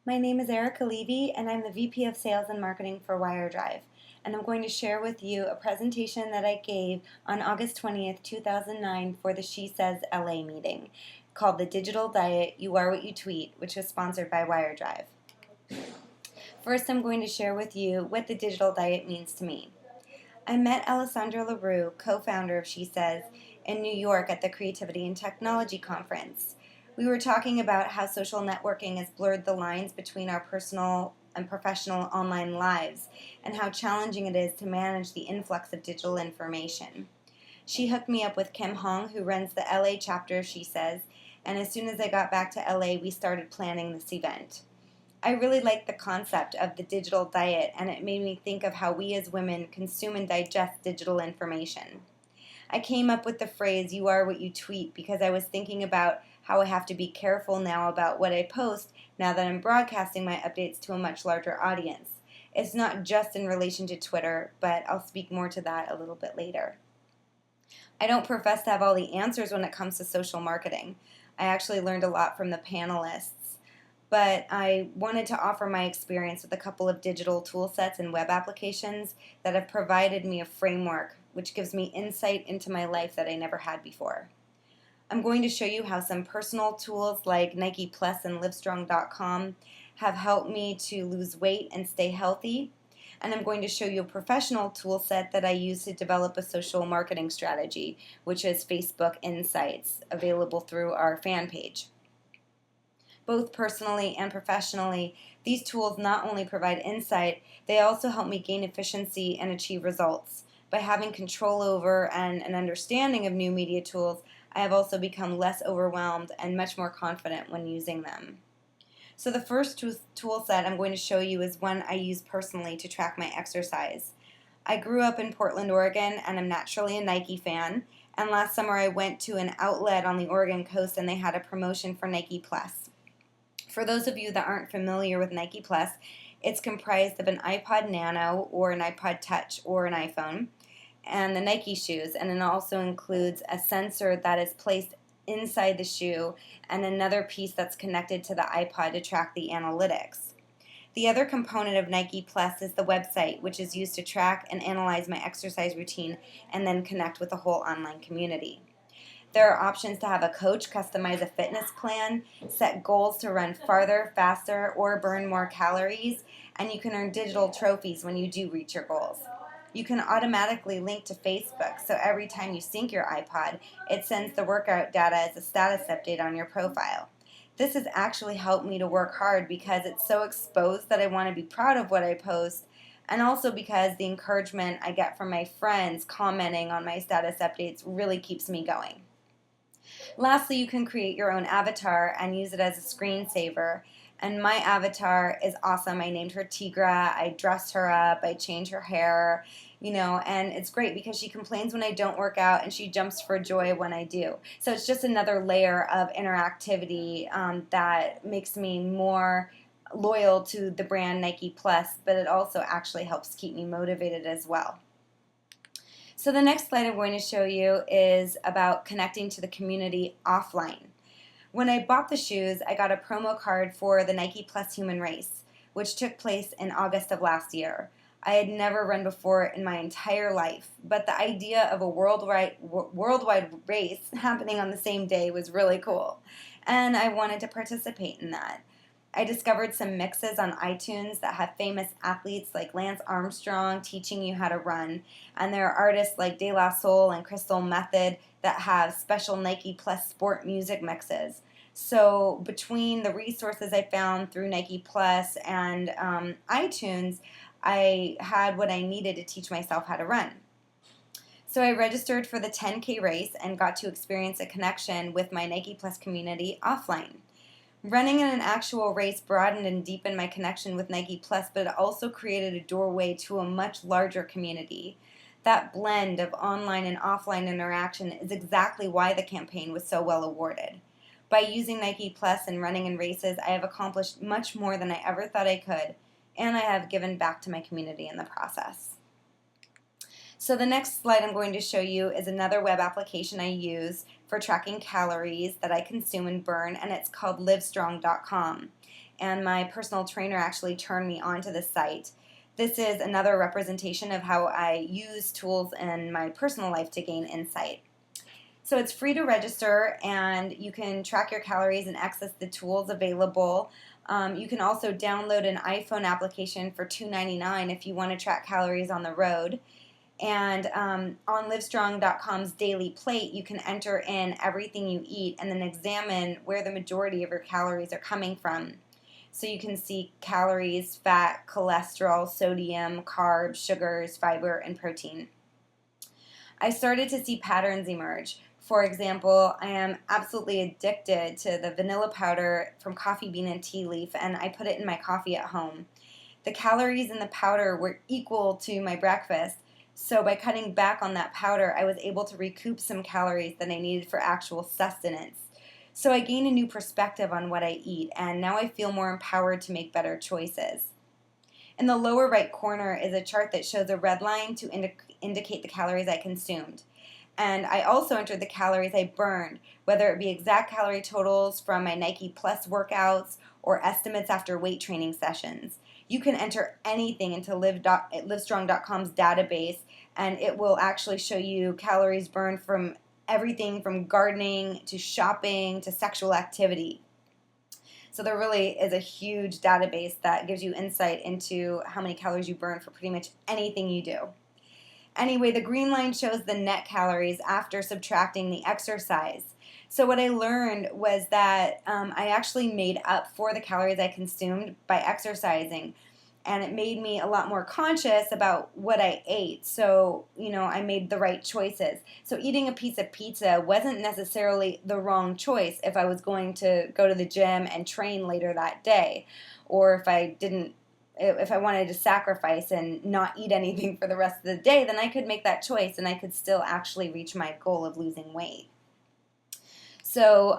My name is Erika Levy, and I'm the VP of Sales and Marketing for WireDrive. And I'm going to share with you a presentation that I gave on August 20th, 2009 for the She Says LA meeting called The Digital Diet, You Are What You Tweet, which was sponsored by WireDrive. First, I'm going to share with you what the digital diet means to me. I met Alessandra LaRue, co-founder of She Says, in New York at the Creativity and Technology Conference. We were talking about how social networking has blurred the lines between our personal and professional online lives and how challenging it is to manage the influx of digital information. She hooked me up with Kim Hong, who runs the LA chapter of She Says, and as soon as I got back to LA, we started planning this event. I really liked the concept of the digital diet, and it made me think of how we as women consume and digest digital information. I came up with the phrase, "You are what you tweet," because I was thinking about how I have to be careful now about what I post now that I'm broadcasting my updates to a much larger audience. It's not just in relation to Twitter, but I'll speak more to that a little bit later. I don't profess to have all the answers when it comes to social marketing. I actually learned a lot from the panelists, but I wanted to offer my experience with a couple of digital tool sets and web applications that have provided me a framework which gives me insight into my life that I never had before. I'm going to show you how some personal tools like Nike Plus and Livestrong.com have helped me to lose weight and stay healthy. And I'm going to show you a professional tool set that I use to develop a social marketing strategy, which is Facebook Insights, available through our fan page. Both personally and professionally, these tools not only provide insight, they also help me gain efficiency and achieve results. By having control over and an understanding of new media tools, I have also become less overwhelmed and much more confident when using them. So the first tool set I'm going to show you is one I use personally to track my exercise. I grew up in Portland, Oregon, and I'm naturally a Nike fan. And last summer I went to an outlet on the Oregon coast and they had a promotion for Nike Plus. For those of you that aren't familiar with Nike Plus, it's comprised of an iPod Nano or an iPod Touch or an iPhone and the Nike shoes, and it also includes a sensor that is placed inside the shoe and another piece that's connected to the iPod to track the analytics. The other component of Nike Plus is the website, which is used to track and analyze my exercise routine and then connect with the whole online community. There are options to have a coach customize a fitness plan, set goals to run farther, faster, or burn more calories, and you can earn digital trophies when you do reach your goals. You can automatically link to Facebook, so every time you sync your iPod, it sends the workout data as a status update on your profile. This has actually helped me to work hard because it's so exposed that I want to be proud of what I post, and also because the encouragement I get from my friends commenting on my status updates really keeps me going. Lastly, you can create your own avatar and use it as a screensaver. And my avatar is awesome. I named her Tigra. I dressed her up. I changed her hair, and it's great because she complains when I don't work out and she jumps for joy when I do. So it's just another layer of interactivity that makes me more loyal to the brand Nike Plus, but it also actually helps keep me motivated as well. So the next slide I'm going to show you is about connecting to the community offline. When I bought the shoes, I got a promo card for the Nike Plus Human Race, which took place in August of last year. I had never run before in my entire life, but the idea of a worldwide race happening on the same day was really cool, and I wanted to participate in that. I discovered some mixes on iTunes that have famous athletes like Lance Armstrong teaching you how to run, and there are artists like De La Soul and Crystal Method that have special Nike Plus sport music mixes. So between the resources I found through Nike Plus and iTunes, I had what I needed to teach myself how to run. So I registered for the 10K race and got to experience a connection with my Nike Plus community offline. Running in an actual race broadened and deepened my connection with Nike Plus, but it also created a doorway to a much larger community. That blend of online and offline interaction is exactly why the campaign was so well awarded. By using Nike Plus and running in races, I have accomplished much more than I ever thought I could, and I have given back to my community in the process. So the next slide I'm going to show you is another web application I use for tracking calories that I consume and burn, and it's called Livestrong.com. And my personal trainer actually turned me onto the site. This is another representation of how I use tools in my personal life to gain insight. So it's free to register, and you can track your calories and access the tools available. You can also download an iPhone application for $2.99 if you want to track calories on the road. And on Livestrong.com's daily plate, you can enter in everything you eat and then examine where the majority of your calories are coming from. So you can see calories, fat, cholesterol, sodium, carbs, sugars, fiber, and protein. I started to see patterns emerge. For example, I am absolutely addicted to the vanilla powder from coffee bean and tea leaf, and I put it in my coffee at home. The calories in the powder were equal to my breakfast, so by cutting back on that powder, I was able to recoup some calories that I needed for actual sustenance. So I gained a new perspective on what I eat, and now I feel more empowered to make better choices. In the lower right corner is a chart that shows a red line to indicate the calories I consumed. And I also entered the calories I burned, whether it be exact calorie totals from my Nike Plus workouts or estimates after weight training sessions. You can enter anything into Livestrong.com's database, and it will actually show you calories burned from everything from gardening to shopping to sexual activity. So there really is a huge database that gives you insight into how many calories you burn for pretty much anything you do. Anyway, the green line shows the net calories after subtracting the exercise. So what I learned was that I actually made up for the calories I consumed by exercising. And it made me a lot more conscious about what I ate. So, I made the right choices. So eating a piece of pizza wasn't necessarily the wrong choice if I was going to go to the gym and train later that day. Or if I wanted to sacrifice and not eat anything for the rest of the day, then I could make that choice and I could still actually reach my goal of losing weight. So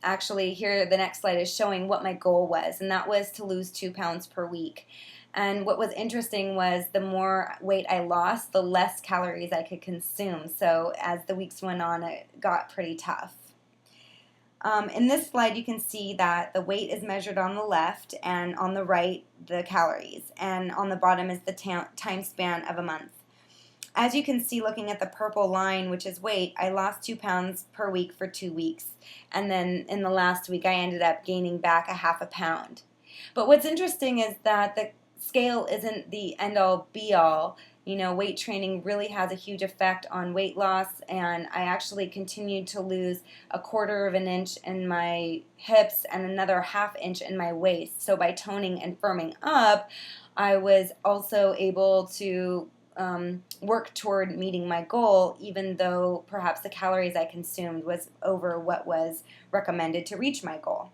actually here the next slide is showing what my goal was, and that was to lose 2 pounds per week. And what was interesting was the more weight I lost, the less calories I could consume. So as the weeks went on, it got pretty tough. In this slide, you can see that the weight is measured on the left, and on the right, the calories. And on the bottom is the time span of a month. As you can see, looking at the purple line, which is weight, I lost 2 pounds per week for 2 weeks. And then in the last week, I ended up gaining back a half a pound. But what's interesting is that the scale isn't the end-all, be-all. Weight training really has a huge effect on weight loss, and I actually continued to lose 1/4 of an inch in my hips and another 1/2 inch in my waist. So by toning and firming up, I was also able to work toward meeting my goal, even though perhaps the calories I consumed was over what was recommended to reach my goal.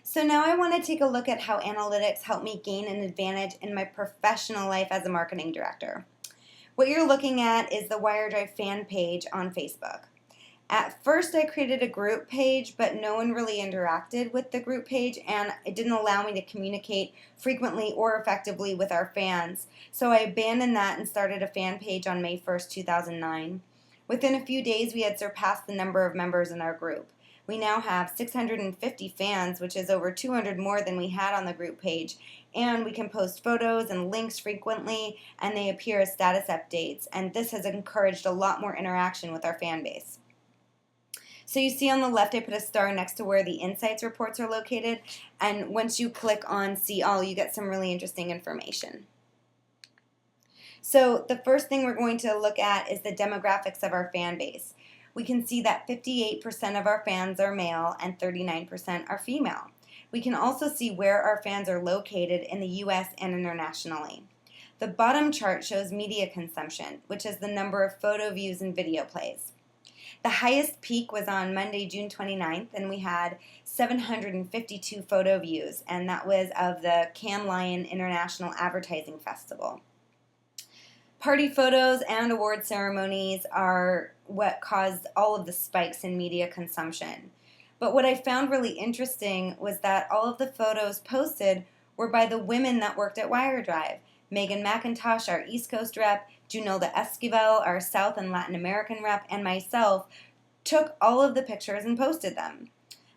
So now I want to take a look at how analytics helped me gain an advantage in my professional life as a marketing director. What you're looking at is the Wire Drive fan page on Facebook. At first I created a group page, but no one really interacted with the group page, and it didn't allow me to communicate frequently or effectively with our fans. So I abandoned that and started a fan page on May 1st, 2009. Within a few days, we had surpassed the number of members in our group. We now have 650 fans, which is over 200 more than we had on the group page. And we can post photos and links frequently, and they appear as status updates. And this has encouraged a lot more interaction with our fan base. So you see on the left, I put a star next to where the insights reports are located. And once you click on See All, you get some really interesting information. So the first thing we're going to look at is the demographics of our fan base. We can see that 58% of our fans are male and 39% are female. We can also see where our fans are located in the U.S. and internationally. The bottom chart shows media consumption, which is the number of photo views and video plays. The highest peak was on Monday, June 29th, and we had 752 photo views, and that was of the Cannes Lion International Advertising Festival. Party photos and award ceremonies are what caused all of the spikes in media consumption. But what I found really interesting was that all of the photos posted were by the women that worked at Wire Drive. Megan McIntosh, our East Coast rep, Junilda Esquivel, our South and Latin American rep, and myself took all of the pictures and posted them.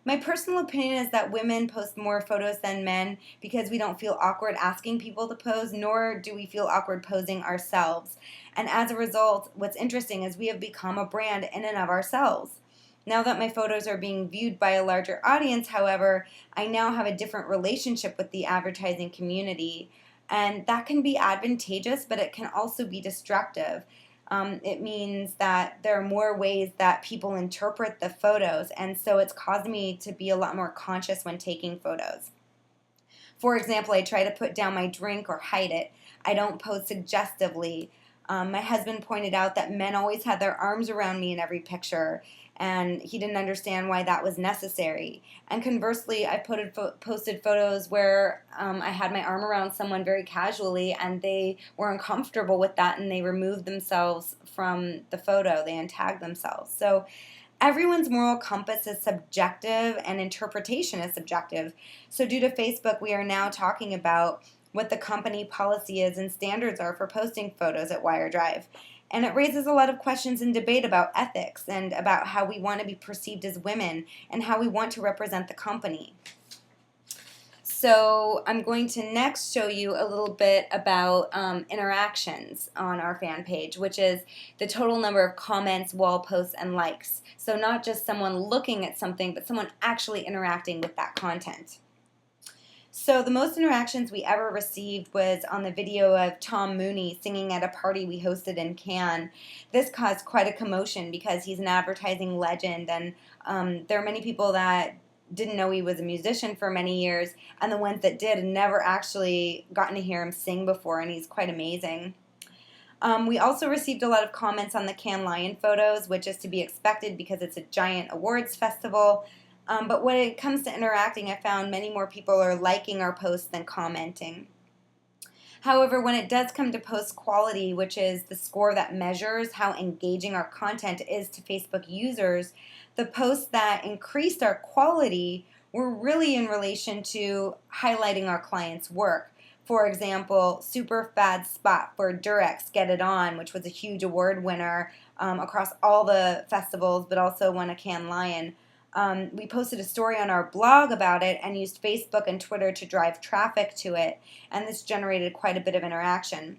My personal opinion is that women post more photos than men because we don't feel awkward asking people to pose, nor do we feel awkward posing ourselves. And as a result, what's interesting is we have become a brand in and of ourselves. Now that my photos are being viewed by a larger audience, however, I now have a different relationship with the advertising community. And that can be advantageous, but it can also be destructive. It means that there are more ways that people interpret the photos, and so it's caused me to be a lot more conscious when taking photos. For example, I try to put down my drink or hide it. I don't pose suggestively. My husband pointed out that men always had their arms around me in every picture, and he didn't understand why that was necessary. And conversely, I posted photos where I had my arm around someone very casually, and they were uncomfortable with that, and they removed themselves from the photo. They untagged themselves. So everyone's moral compass is subjective, and interpretation is subjective. So due to Facebook, we are now talking about what the company policy is and standards are for posting photos at WireDrive. And it raises a lot of questions and debate about ethics and about how we want to be perceived as women and how we want to represent the company. So I'm going to next show you a little bit about interactions on our fan page, which is the total number of comments, wall posts, and likes. So not just someone looking at something, but someone actually interacting with that content. So the most interactions we ever received was on the video of Tom Mooney singing at a party we hosted in Cannes. This caused quite a commotion because he's an advertising legend, and there are many people that didn't know he was a musician for many years, and the ones that did had never actually gotten to hear him sing before, and he's quite amazing. We also received a lot of comments on the Cannes Lion photos, which is to be expected because it's a giant awards festival. But when it comes to interacting, I found many more people are liking our posts than commenting. However, when it does come to post quality, which is the score that measures how engaging our content is to Facebook users, the posts that increased our quality were really in relation to highlighting our clients' work. For example, Super Fad Spot for Durex Get It On, which was a huge award winner across all the festivals, but also won a Cannes Lion. We posted a story on our blog about it and used Facebook and Twitter to drive traffic to it, and this generated quite a bit of interaction.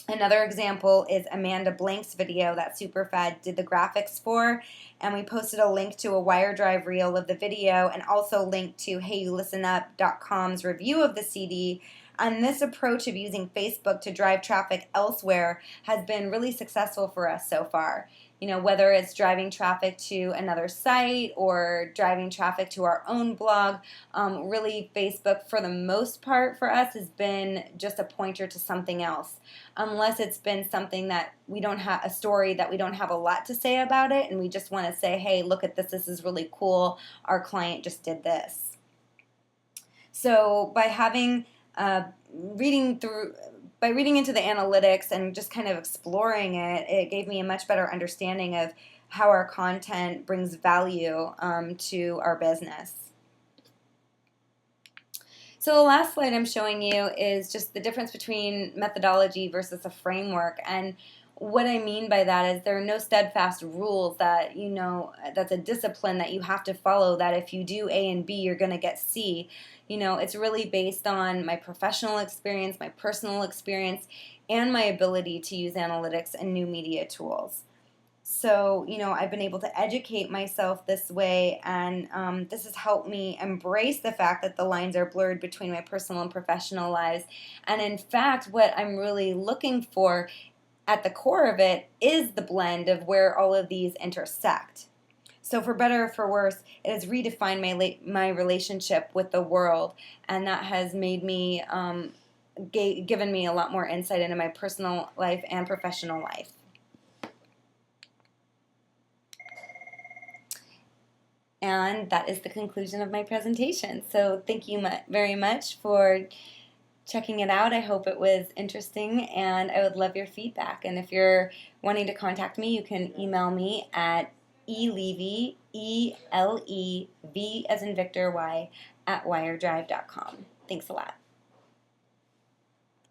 Another example is Amanda Blank's video that Superfad did the graphics for, and we posted a link to a WireDrive reel of the video and also linked to HeyYouListenUp.com's review of the CD. And this approach of using Facebook to drive traffic elsewhere has been really successful for us so far. You know, whether it's driving traffic to another site or driving traffic to our own blog, really Facebook for the most part for us has been just a pointer to something else. Unless it's been something that we don't have, a story that we don't have a lot to say about it, and we just want to say, hey, look at this is really cool, our client just did this. So by having reading into the analytics and just kind of exploring it, it gave me a much better understanding of how our content brings value to our business. So the last slide I'm showing you is just the difference between methodology versus a framework. And what I mean by that is there are no steadfast rules that, you know, that's a discipline that you have to follow, that if you do A and B, you're going to get C. You know, it's really based on my professional experience, my personal experience, and my ability to use analytics and new media tools. So, you know, I've been able to educate myself this way, and this has helped me embrace the fact that the lines are blurred between my personal and professional lives. And in fact, what I'm really looking for at the core of it is the blend of where all of these intersect. So for better or for worse, it has redefined my relationship with the world, and that has made me, given me a lot more insight into my personal life and professional life. And that is the conclusion of my presentation. So thank you very much for checking it out. I hope it was interesting, and I would love your feedback. And if you're wanting to contact me, you can email me at Levy, ELEV as in Victor Y, @wiredrive.com. Thanks a lot.